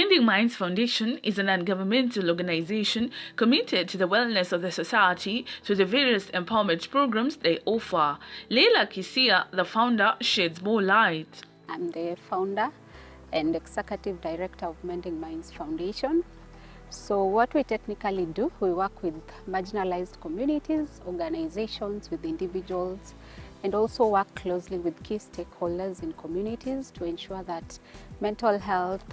Mending Minds Foundation is a non-governmental organization committed to the wellness of the society through the various empowerment programs they offer. LEILA KISIAH, the founder, sheds more light. I'm the founder and executive director of Mending Minds Foundation. So what we technically do, we work with marginalized communities, organizations, with individuals, and also work closely with key stakeholders in communities to ensure that mental health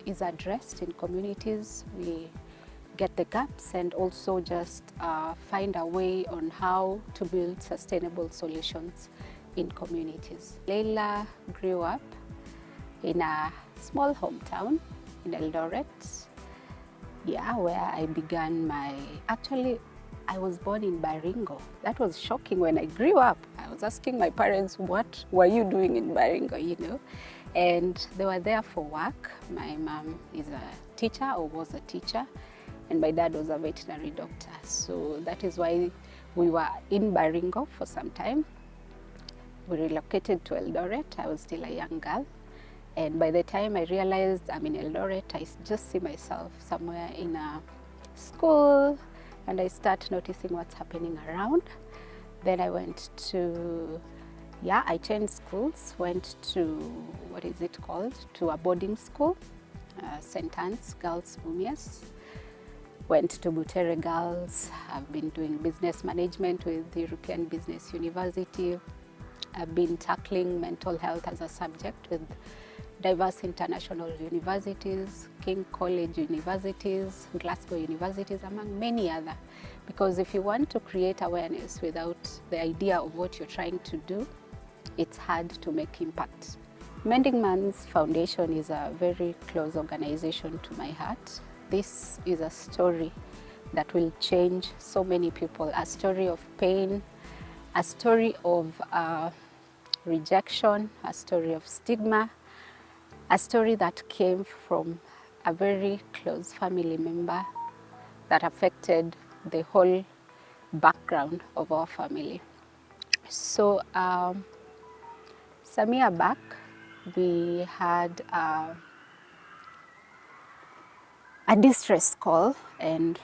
is addressed in communities. We get the gaps and also just find a way on how to build sustainable solutions in communities. LEILA grew up in a small hometown in Eldoret, where I began actually I was born in Baringo. That was shocking when I grew up. I was asking my parents, what were you doing in Baringo, And they were there for work. My mom is a teacher or was a teacher, and my dad was a veterinary doctor. So that is why we were in Baringo for some time. We relocated to Eldoret. I was still a young girl. And by the time I realized I'm in Eldoret, I just see myself somewhere in a school, and I start noticing what's happening around. Then I went to, I changed schools, went to, to a boarding school, St. Anne's Girls Mumias. Went to Butere Girls. I've been doing business management with the European Business University. I've been tackling mental health as a subject with diverse international universities, King College universities, Glasgow universities, among many other. Because if you want to create awareness without the idea of what you're trying to do, it's hard to make impact. Mending Minds Foundation is a very close organization to my heart. This is a story that will change so many people, a story of pain, a story of rejection, a story of stigma, a story that came from a very close family member that affected the whole background of our family. So some years back, we had a distress call, and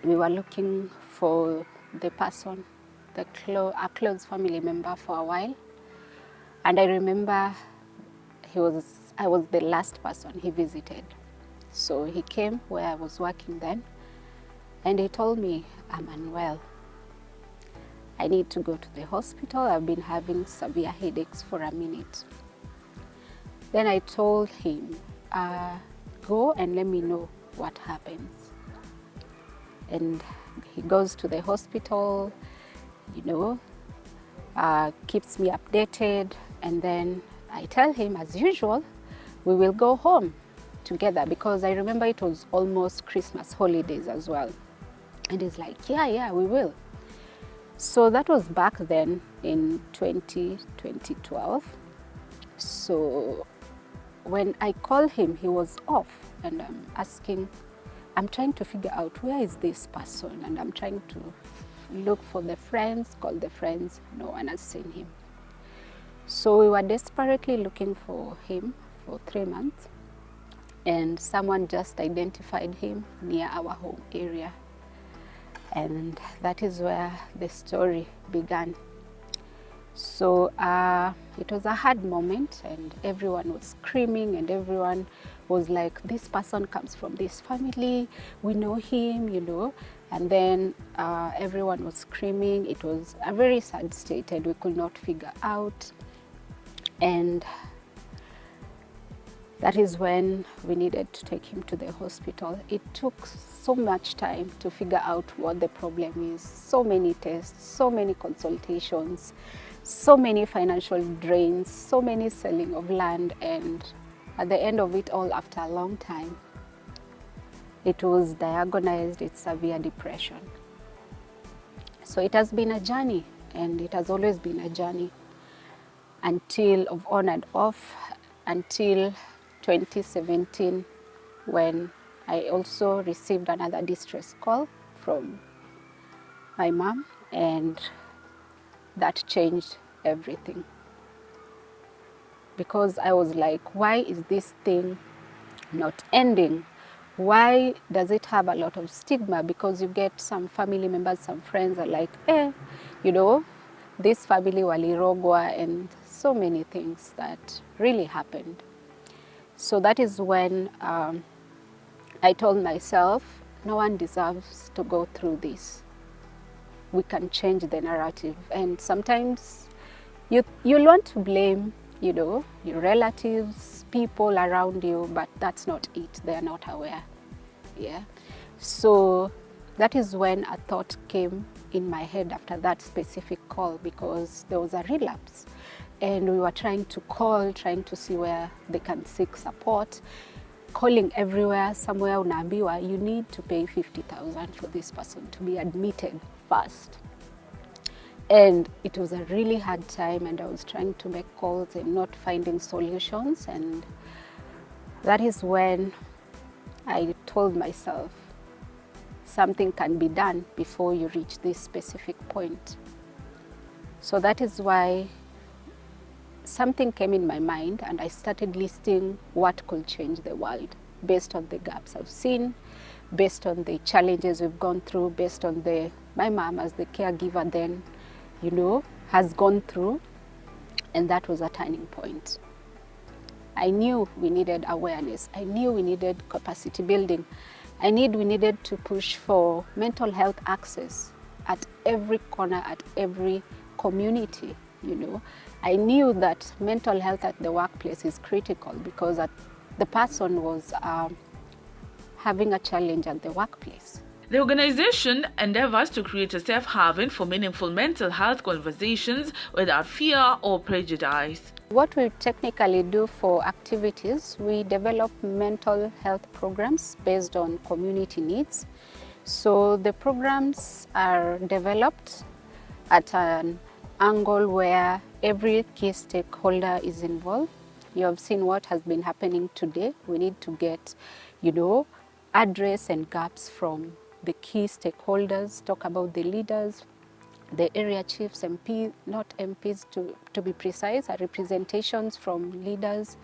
we were looking for the person, a close family member, for a while. And I remember I was the last person he visited. So he came where I was working then, and he told me, I'm unwell. I need to go to the hospital. I've been having severe headaches for a minute. Then I told him, go and let me know what happens. And he goes to the hospital, keeps me updated, and then I tell him, as usual, we will go home together, because I remember it was almost Christmas holidays as well. And he's like, yeah, we will. So that was back then in 2012. So when I called him, he was off, and I'm trying to figure out, where is this person? And I'm trying to look for the friends, call the friends, no one has seen him. So we were desperately looking for him for 3 months, and someone just identified him near our home area. And that is where the story began. So it was a hard moment, and everyone was screaming, and everyone was like, this person comes from this family, we know him, And then everyone was screaming. It was a very sad state, and we could not figure out. And that is when we needed to take him to the hospital. It took so much time to figure out what the problem is. So many tests, so many consultations, so many financial drains, so many selling of land, and at the end of it all, after a long time, it was diagnosed with severe depression. So it has been a journey, and it has always been a journey until on and off until 2017, when I also received another distress call from my mom, and that changed everything. Because I was like, why is this thing not ending. Why does it have a lot of stigma? Because you get some family members, some friends are like, you know, this family walirogwa, and so many things that really happened. So that is when I told myself, no one deserves to go through this. We can change the narrative. And sometimes you'll want to blame, you know, your relatives, people around you, but that's not it. They're not aware. Yeah. So that is when a thought came in my head after that specific call, because there was a relapse and we were trying to call, trying to see where they can seek support, calling everywhere. Somewhere unaambiwa, you need to pay 50,000 for this person to be admitted first. And it was a really hard time, and I was trying to make calls and not finding solutions. And that is when I told myself, something can be done before you reach this specific point. So that is why something came in my mind, and I started listing what could change the world based on the gaps I've seen, based on the challenges we've gone through, based on my mom as the caregiver then, you know, has gone through. And that was a turning point. I knew we needed awareness. I knew we needed capacity building. We needed to push for mental health access at every corner, at every community, you know. I knew that mental health at the workplace is critical, because the person was having a challenge at the workplace. The organization endeavors to create a safe haven for meaningful mental health conversations without fear or prejudice. What we technically do for activities, we develop mental health programs based on community needs. So the programs are developed at an angle where every key stakeholder is involved. You have seen what has been happening today. We need to get, you know, address and gaps from the key stakeholders, talk about the leaders, the area chiefs, MP, not MPs to be precise, are representations from leaders,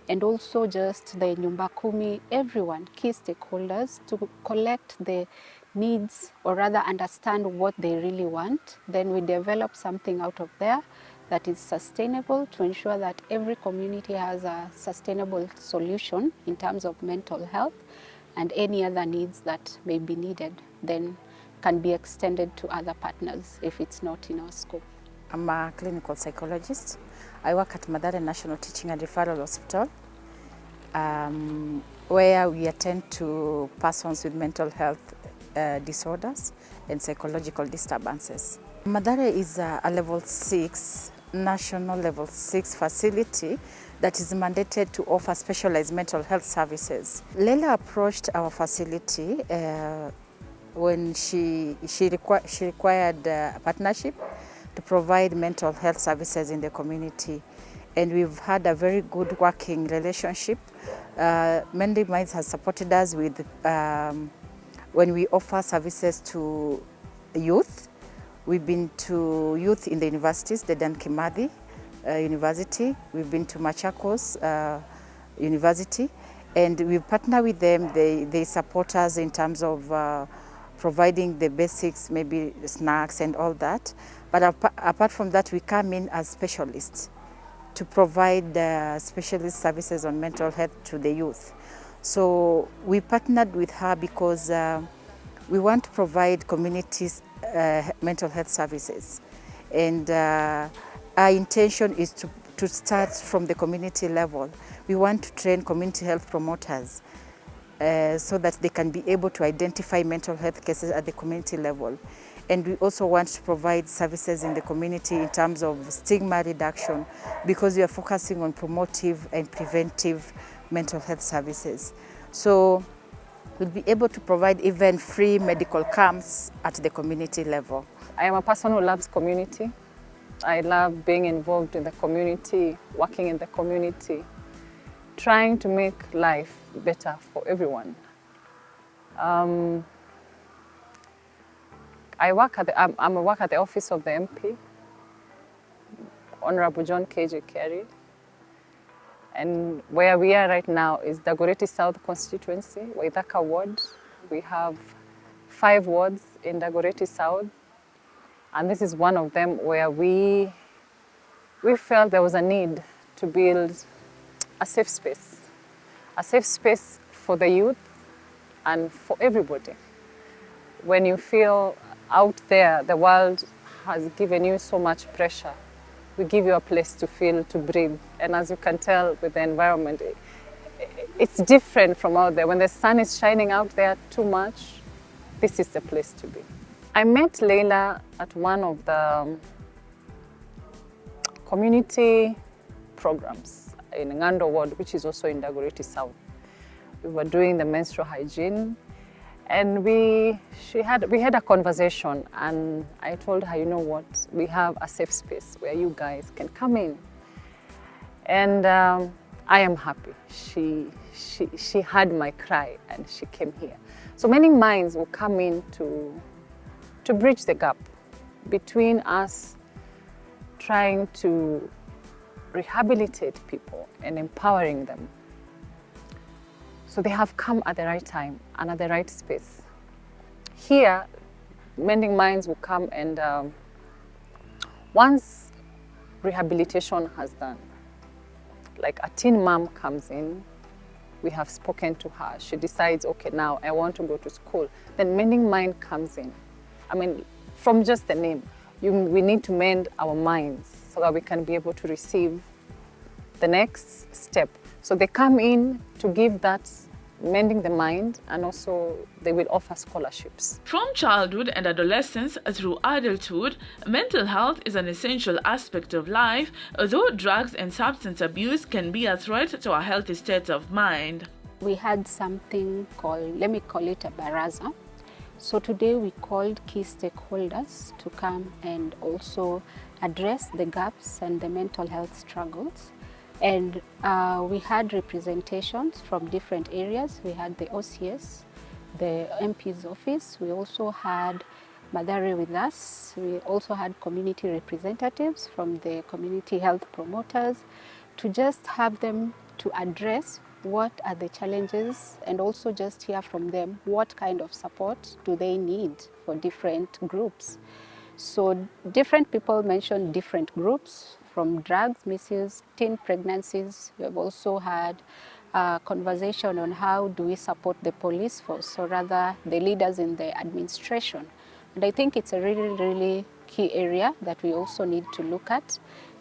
and also just the Nyumba Kumi, everyone, key stakeholders, to collect the needs, or rather understand what they really want. Then we develop something out of there that is sustainable, to ensure that every community has a sustainable solution in terms of mental health, and any other needs that may be needed then can be extended to other partners if it's not in our scope. I'm a clinical psychologist. I work at Mathare National Teaching and Referral Hospital, where we attend to persons with mental health disorders and psychological disturbances. Mathare is a level 6, national level 6 facility that is mandated to offer specialized mental health services. LEILA approached our facility when she required a partnership to provide mental health services in the community. And we've had a very good working relationship. MENDING Minds has supported us with when we offer services to youth. We've been to youth in the universities, the Dan Kimathi University. We've been to Machakos University, and we partner with them. They support us in terms of providing the basics, maybe snacks and all that. But apart from that, we come in as specialists to provide specialist services on mental health to the youth. So we partnered with her because we want to provide communities mental health services. And our intention is to start from the community level. We want to train community health promoters so that they can be able to identify mental health cases at the community level. And we also want to provide services in the community in terms of stigma reduction, because we are focusing on promotive and preventive mental health services. So we'll be able to provide even free medical camps at the community level. I am a person who loves community. I love being involved in the community, working in the community, trying to make life better for everyone. I'm a work at the office of the MP, Honorable John K.J. Kerry. And where we are right now is Dagoretti South constituency, Waithaka ward. We have 5 wards in Dagoretti South, and this is one of them where we felt there was a need to build a safe space for the youth and for everybody. When you feel out there, the world has given you so much pressure, we give you a place to feel, to breathe. And as you can tell with the environment, it's different from out there. When the sun is shining out there too much, this is the place to be. I met LEILA at one of the community programs in Ngando Ward, which is also in Dagoretti South. We were doing the menstrual hygiene, and we had a conversation, and I told her, you know what, we have a safe space where you guys can come in. And I am happy. She heard my cry and she came here. So many minds will come in to bridge the gap between us trying to rehabilitate people and empowering them. So they have come at the right time and at the right space. Here, Mending Minds will come and once rehabilitation has done, like a teen mom comes in, we have spoken to her, she decides, okay, now I want to go to school. Then Mending Mind comes in. I mean, from just the name, we need to mend our minds so that we can be able to receive the next step. So they come in to give that mending the mind, and also they will offer scholarships. From childhood and adolescence through adulthood, mental health is an essential aspect of life, although drugs and substance abuse can be a threat to a healthy state of mind. We had something called, let me call it a baraza. So today we called key stakeholders to come and also address the gaps and the mental health struggles. And we had representations from different areas. We had the OCS, the MP's office. We also had Madare with us. We also had community representatives from the community health promoters to just have them to address what are the challenges and also just hear from them what kind of support do they need for different groups. So different people mentioned different groups, from drugs misuse, teen pregnancies. We have also had a conversation on how do we support the police force, or rather the leaders in the administration. And I think it's a really, really key area that we also need to look at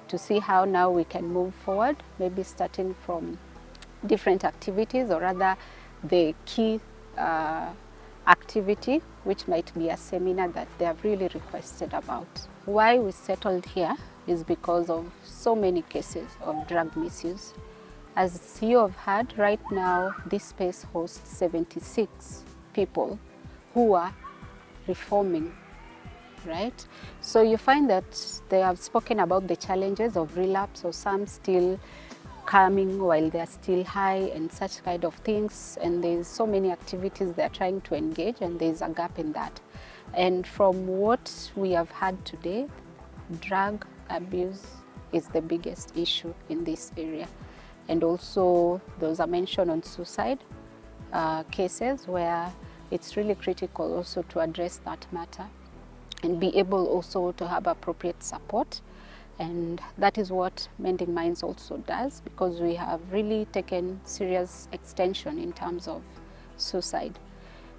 to see how now we can move forward, maybe starting from different activities, or rather the key activity, which might be a seminar that they have really requested about. Why we settled here is because of so many cases of drug misuse. As you have heard, right now this space hosts 76 people who are reforming, right? So you find that they have spoken about the challenges of relapse, or some still coming while they're still high and such kind of things, and there's so many activities they're trying to engage, and there's a gap in that. And from what we have had today, drug abuse is the biggest issue in this area. And also there was a mention on suicide cases where it's really critical also to address that matter and be able also to have appropriate support. And that is what Mending Minds also does, because we have really taken serious extension in terms of suicide,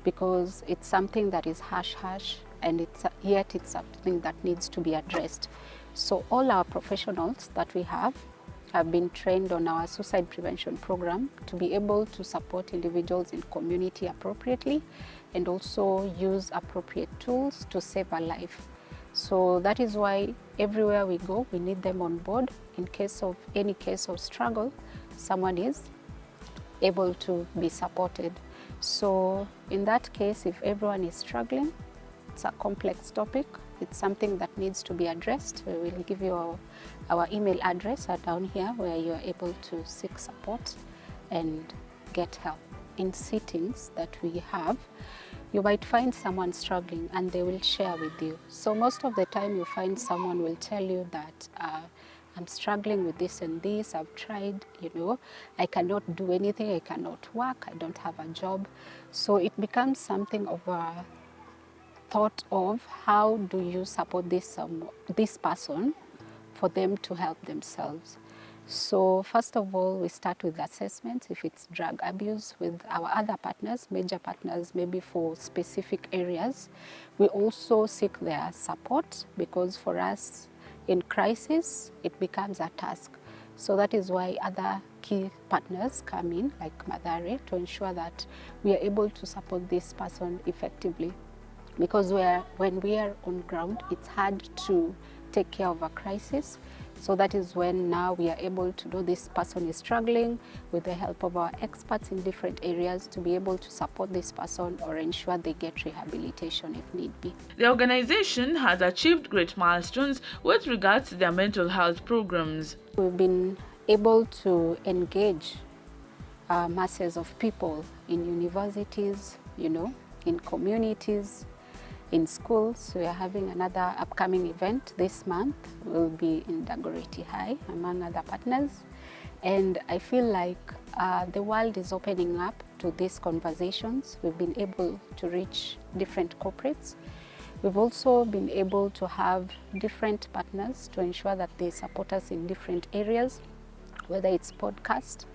because it's something that is hush-hush, and yet it's something that needs to be addressed. So all our professionals that we have been trained on our suicide prevention program to be able to support individuals in community appropriately, and also use appropriate tools to save a life. So that is why everywhere we go, we need them on board. In case of any case of struggle, someone is able to be supported. So in that case, if everyone is struggling, it's a complex topic. It's something that needs to be addressed. We will give you our email address down here, where you are able to seek support and get help. In sittings that we have, you might find someone struggling and they will share with you. So most of the time you find someone will tell you that I'm struggling with this and this, I've tried, I cannot do anything, I cannot work, I don't have a job. So it becomes something of a thought of how do you support this person for them to help themselves. So first of all, we start with assessment. If it's drug abuse with our other partners, major partners, maybe for specific areas, we also seek their support, because for us in crisis, it becomes a task. So that is why other key partners come in, like Madare, to ensure that we are able to support this person effectively. Because when we are on ground, it's hard to take care of a crisis. So that is when now we are able to know this person is struggling, with the help of our experts in different areas, to be able to support this person or ensure they get rehabilitation if need be. The organization has achieved great milestones with regards to their mental health programs. We've been able to engage masses of people in universities, in communities, in schools. We are having another upcoming event this month. We'll be in Dagoretti High, among other partners. And I feel like the world is opening up to these conversations. We've been able to reach different corporates. We've also been able to have different partners to ensure that they support us in different areas, whether it's podcast,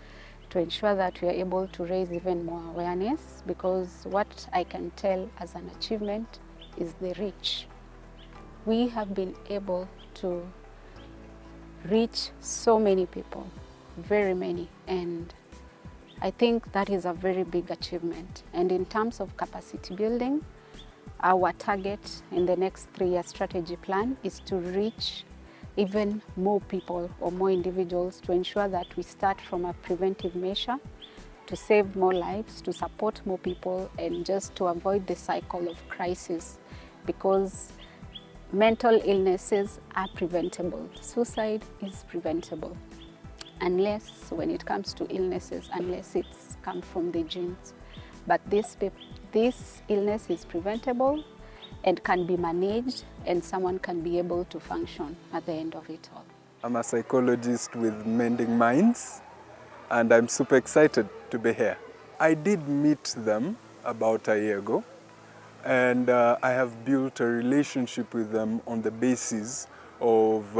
to ensure that we are able to raise even more awareness, because what I can tell as an achievement is the reach. We have been able to reach so many people, very many, and I think that is a very big achievement. And in terms of capacity building, our target in the next 3-year strategy plan is to reach even more people or more individuals, to ensure that we start from a preventive measure to save more lives, to support more people, and just to avoid the cycle of crisis, because mental illnesses are preventable. Suicide is preventable, unless, when it comes to illnesses, unless it's come from the genes. But this illness is preventable and can be managed, and someone can be able to function at the end of it all. I'm a psychologist with Mending Minds, and I'm super excited to be here. I did meet them about a year ago, and I have built a relationship with them on the basis of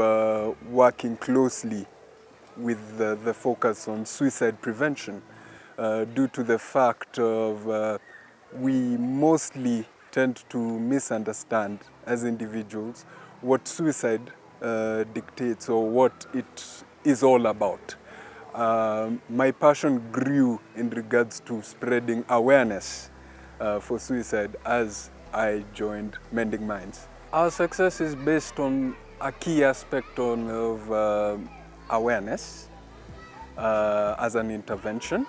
working closely with the focus on suicide prevention, due to the fact of we mostly tend to misunderstand as individuals what suicide dictates or what it is all about. My passion grew in regards to spreading awareness for suicide as I joined Mending Minds. Our success is based on a key aspect of awareness as an intervention.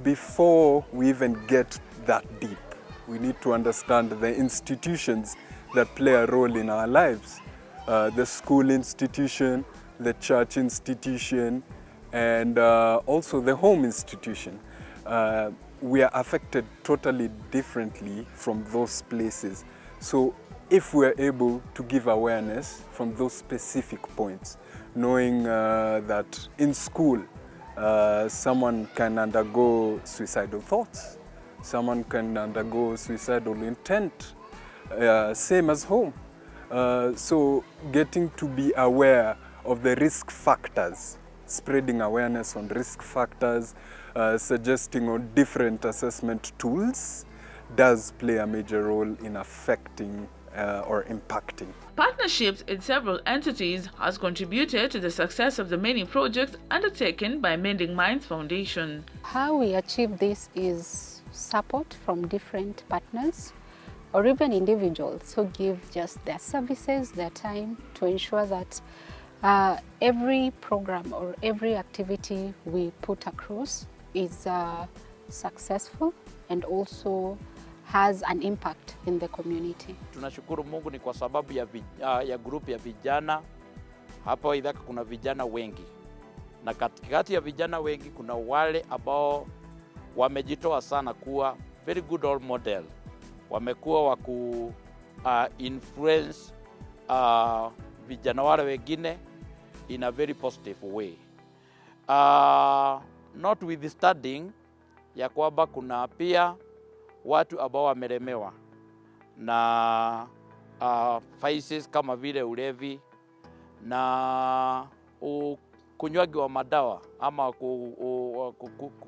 Before we even get that deep, we need to understand the institutions that play a role in our lives. The school institution, the church institution, and also the home institution. We are affected totally differently from those places. So if we're able to give awareness from those specific points, knowing that in school, someone can undergo suicidal thoughts, someone can undergo suicidal intent, same as home. So getting to be aware of the risk factors, spreading awareness on risk factors, suggesting on different assessment tools does play a major role in affecting or impacting. Partnerships in several entities has contributed to the success of the many projects undertaken by Mending Minds Foundation. How we achieve this is support from different partners or even individuals who give just their services, their time, to ensure that every program or every activity we put across is successful and also has an impact in the community. Tunashukuru Mungu ni kwa sababu ya grupu ya vijana. Hapa Waithaka kuna vijana wengi. Na katikati ya vijana wengi kuna wale ambao wamejitoa sana kuwa very good role model. Wamekuwa waku influence vijana wale wengine in a very positive way. Notwithstanding ya kwamba kuna pia watu ambao wamelemewa na vices kama vile ulevi na kunywaji wa madawa ama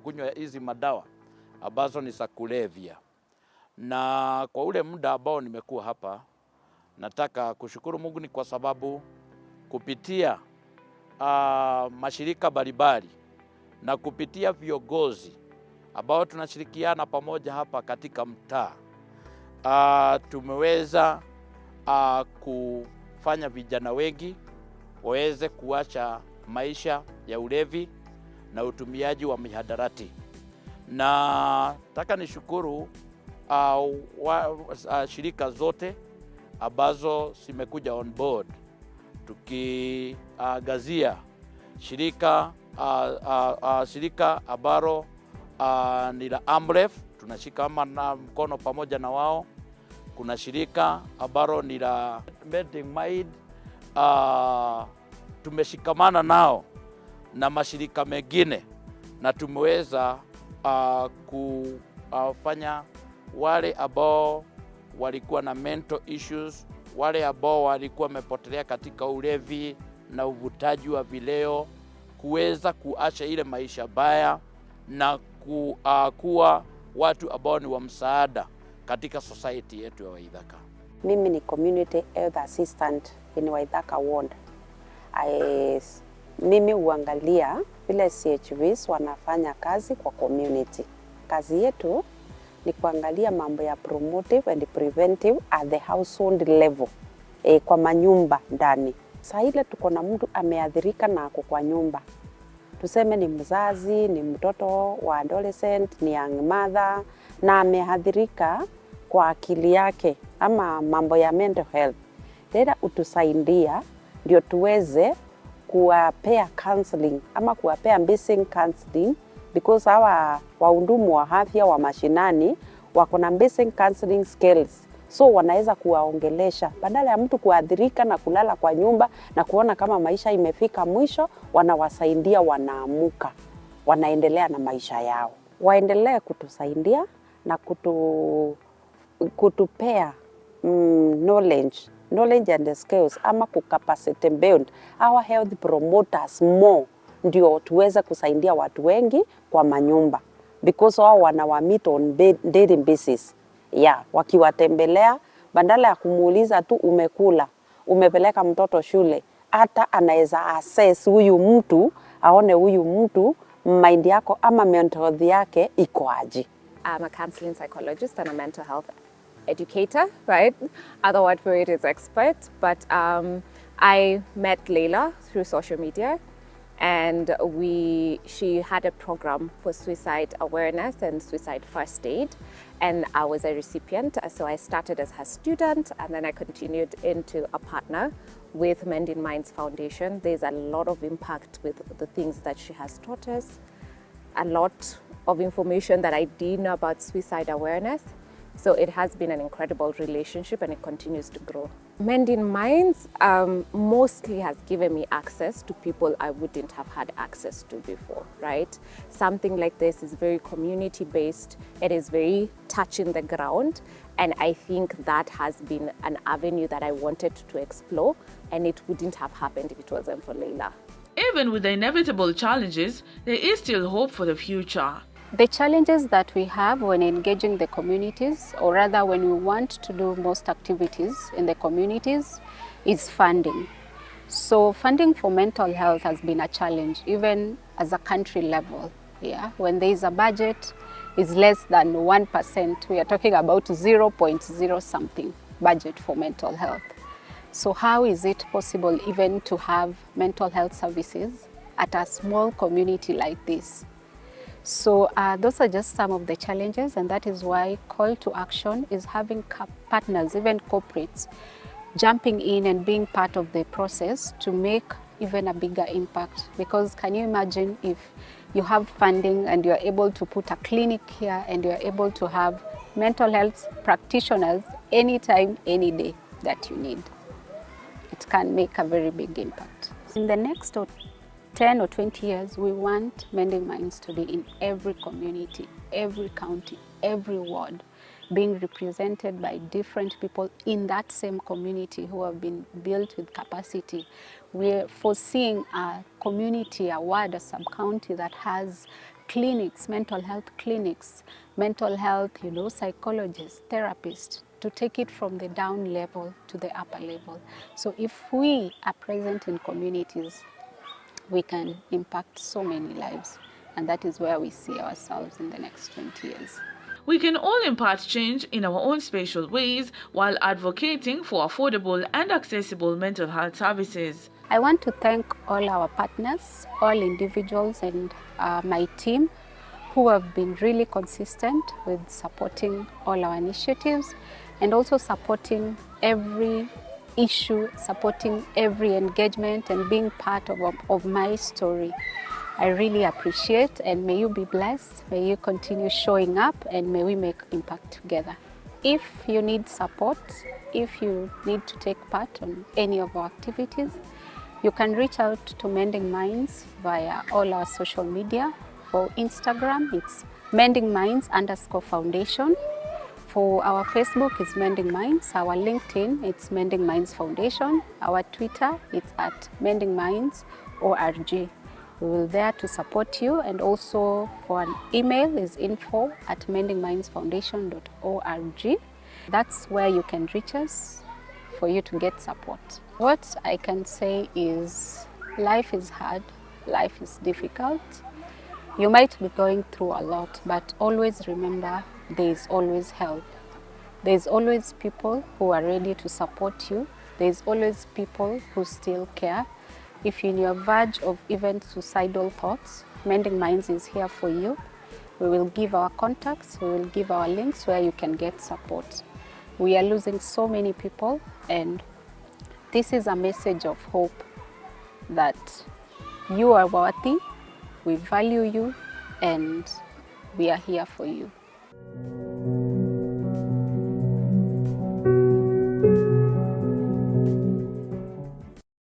kunywa hizi madawa ambazo ni za kulevya. Na kwa ule muda ambao nimekuwa hapa, nataka kushukuru Mungu ni kwa sababu kupitia mashirika mbalimbali na kupitia viongozi ambao tunashirikiana pamoja hapa katika mtaa, tumeweza kufanya vijana wengi waweze kuacha maisha ya ulevi na utumiaji wa mihadarati. Na nataka nishukuru shirika zote ambazo zimekuja on board, tukigazia shirika ambalo ni la Amref, tunashika na mkono pamoja na wao. Kuna shirika ambalo ni la MENDING, tumeshikamana nao na mashirika mengine, na tumeweza kufanya wale ambao walikuwa na mental issues, wale ambao walikuwa wamepotelea katika ulevi na uvutaji wa vileo, kuweza kuacha ile maisha baya na kuwa watu ambao ni wa msaada katika society yetu ya Waithaka. Mimi ni community health assistant in Waithaka ward. Mimi huangalia vile CHVs wanafanya kazi kwa community. Kazi yetu ni kuangalia mambo ya promotive and preventive at the household level, kwa manyumba ndani. Saa ile tuko na mtu ameathirika na ako kwa nyumba, tuseme ni mzazi, ni mtoto wa adolescent, ni young mother, na ameathirika kwa akili yake ama mambo ya mental health, tena utusaidia ndio tuweze kuwapea counseling ama kuwapea basic counseling, because hawa wahudumu wa afya wa mashinani wako na basic counseling skills, so wanaweza kuwaongelesha badala ya mtu kuathirika na kulala kwa nyumba na kuona kama maisha imefika mwisho. Wanawasaidia, wanaamuka, wanaendelea na maisha yao. Waendelee kutusaidia na kutupea knowledge and skills ama capacity build our health promoters more, ndio tuweze kusaidia watu wengi kwa manyumba, because wao wanawamit on daily basis. Wakiwatembelea, badala ya kumuuliza tu umekula, umepeleka mtoto shule, hata anaweza assess huyu mtu, aone huyu mtu mind yako ama mental health yake iko aje. I'm a counseling psychologist and a mental health educator, right? Other word for it is expert. But I met LEILA through social media, and she had a program for suicide awareness and suicide first aid, and I was a recipient. So I started as her student, and then I continued into a partner with MENDING Foundation. There's a lot of impact with the things that she has taught us, a lot of information that I didn't know about suicide awareness. So it has been an incredible relationship, and it continues to grow. MENDING Minds mostly has given me access to people I wouldn't have had access to before, right? Something like this is very community-based. It is very touching the ground, and I think that has been an avenue that I wanted to explore, and it wouldn't have happened if it wasn't for LEILA. Even with the inevitable challenges, there is still hope for the future. The challenges that we have when engaging the communities, or rather when we want to do most activities in the communities, is funding. So funding for mental health has been a challenge, even as a country level. When there is a budget, it's less than 1%. We are talking about 0.0 something budget for mental health. So how is it possible even to have mental health services at a small community like this? So those are just some of the challenges, and that is why call to action is having partners, even corporates, jumping in and being part of the process to make even a bigger impact. Because can you imagine if you have funding and you're able to put a clinic here and you're able to have mental health practitioners anytime, any day that you need? it can make a very big impact. In the next 10 or 20 years, we want Mending Minds to be in every community, every county, every ward, being represented by different people in that same community who have been built with capacity. We're foreseeing a community, a ward, a sub-county that has clinics, mental health clinics, mental health, psychologists, therapists, to take it from the down level to the upper level. So if we are present in communities, we can impact so many lives. And that is where we see ourselves in the next 20 years. We can all impart change in our own special ways while advocating for affordable and accessible mental health services. I want to thank all our partners, all individuals and my team who have been really consistent with supporting all our initiatives and also supporting every issue, supporting every engagement and being part of my story. I really appreciate, and may you be blessed, may you continue showing up, and may we make impact together. If you need support, if you need to take part on any of our activities, you can reach out to Mending Minds via all our social media. For Instagram, it's Mending Minds _foundation. For our Facebook, it's Mending Minds. Our LinkedIn, it's Mending Minds Foundation. Our Twitter, it's at Mending Minds ORG. We will be there to support you, and also for an email is info@mendingmindsfoundation.org. That's where you can reach us for you to get support. What I can say is life is hard, life is difficult. You might be going through a lot, but always remember there is always help. There is always people who are ready to support you. There is always people who still care. If you're on your verge of even suicidal thoughts, Mending Minds is here for you. We will give our contacts, we will give our links where you can get support. We are losing so many people, and this is a message of hope that you are worthy, we value you, and we are here for you.